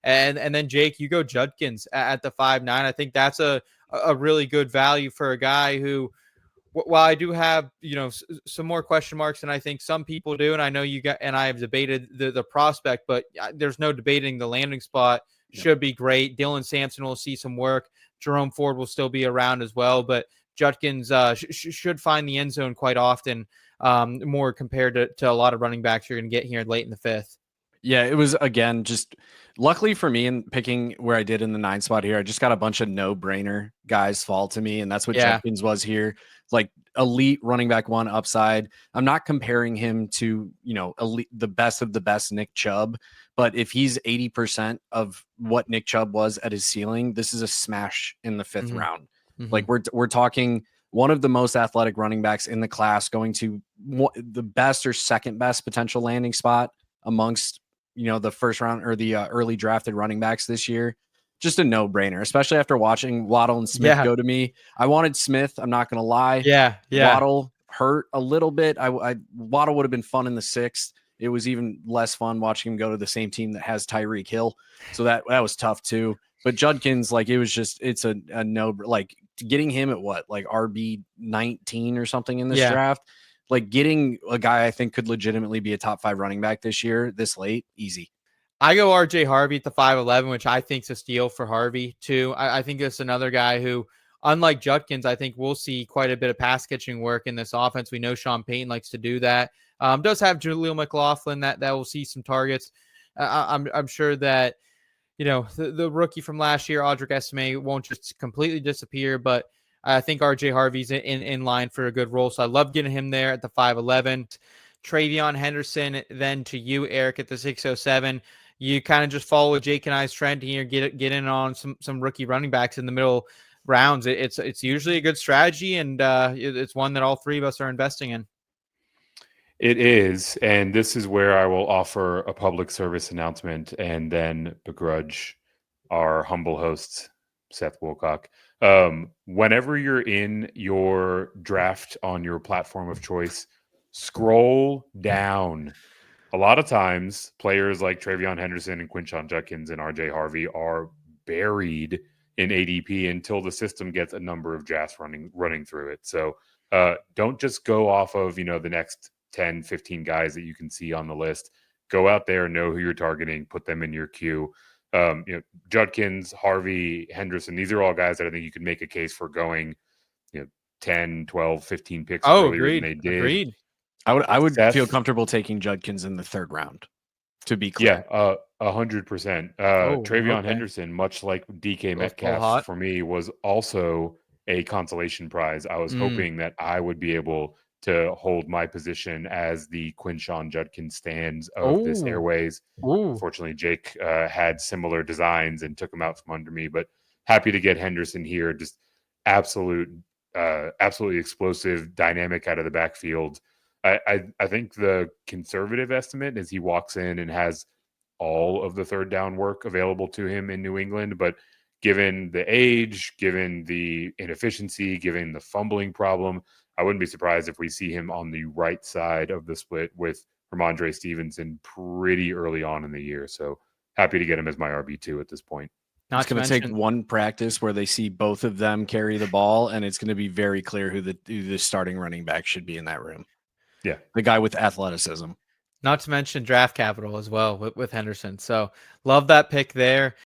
And then Jake, you go Judkins at the 5'9". I think that's a really good value for a guy who, while I do have, some more question marks than I think some people do, and I know you got, and I have debated the prospect, but there's no debating the landing spot should be great. Dylan Sampson will see some work. Jerome Ford will still be around as well, but Judkins should find the end zone quite often, more compared to a lot of running backs you're going to get here late in the 5th. Yeah, it was, again, just luckily for me in picking where I did in the 9 spot here, I just got a bunch of no-brainer guys fall to me, and that's what Judkins was here. Like elite running back 1 upside. I'm not comparing him to, elite, the best of the best Nick Chubb, but if he's 80% of what Nick Chubb was at his ceiling, this is a smash in the 5th round. Like we're talking one of the most athletic running backs in the class going to the best or second best potential landing spot amongst the first round or the early drafted running backs this year. Just a no-brainer, especially after watching Waddle and Smith go to me. I wanted Smith, I'm not going to lie. Yeah. Waddle hurt a little bit. Waddle would have been fun in the 6th. It was even less fun watching him go to the same team that has Tyreek Hill. So that was tough too. But Judkins, it's a no, like getting him at what, like RB 19 or something in this draft. Like getting a guy I think could legitimately be a top 5 running back this year, this late, easy. I go RJ Harvey at the 5'11", which I think is a steal for Harvey too. I think it's another guy who, unlike Judkins, I think we'll see quite a bit of pass catching work in this offense. We know Sean Payton likes to do that. Does have Jaleel McLaughlin that will see some targets. I'm sure that, the rookie from last year, Audric Estime, won't just completely disappear, but I think RJ Harvey's in line for a good role. So I love getting him there at the 5'11". TreVeyon Henderson, then to you, Eric, at the 6'07". You kind of just follow Jake and I's trend here, get in on some rookie running backs in the middle rounds. It's usually a good strategy, and it's one that all 3 of us are investing in. It is, and this is where I will offer a public service announcement and then begrudge our humble host, Seth Woolcock. Whenever you're in your draft on your platform of choice, scroll down. A lot of times, players like TreVeyon Henderson and Quinshon Judkins and RJ Harvey are buried in ADP until the system gets a number of drafts running through it. So don't just go off of the next 10, 15 guys that you can see on the list. Go out there, know who you're targeting, put them in your queue. Judkins, Harvey, Henderson, these are all guys that I think you could make a case for going 10, 12, 15 picks earlier than they did. Agreed. I would feel comfortable taking Judkins in the 3rd round, to be clear. Yeah, 100%. TreVeyon Henderson, much like DK Metcalf, for me, was also a consolation prize. I was hoping that I would be able to hold my position as the Quinshon Judkins stands of this Airways. Unfortunately, Jake had similar designs and took them out from under me, but happy to get Henderson here. Just absolutely explosive, dynamic out of the backfield. I think the conservative estimate is he walks in and has all of the 3rd down work available to him in New England. But given the age, given the inefficiency, given the fumbling problem, I wouldn't be surprised if we see him on the right side of the split with Rhamondre Stevenson pretty early on in the year. So happy to get him as my RB2 at this point. It's going to take one practice where they see both of them carry the ball, and it's going to be very clear who the starting running back should be in that room. Yeah. The guy with athleticism. Not to mention draft capital as well with Henderson. So love that pick there.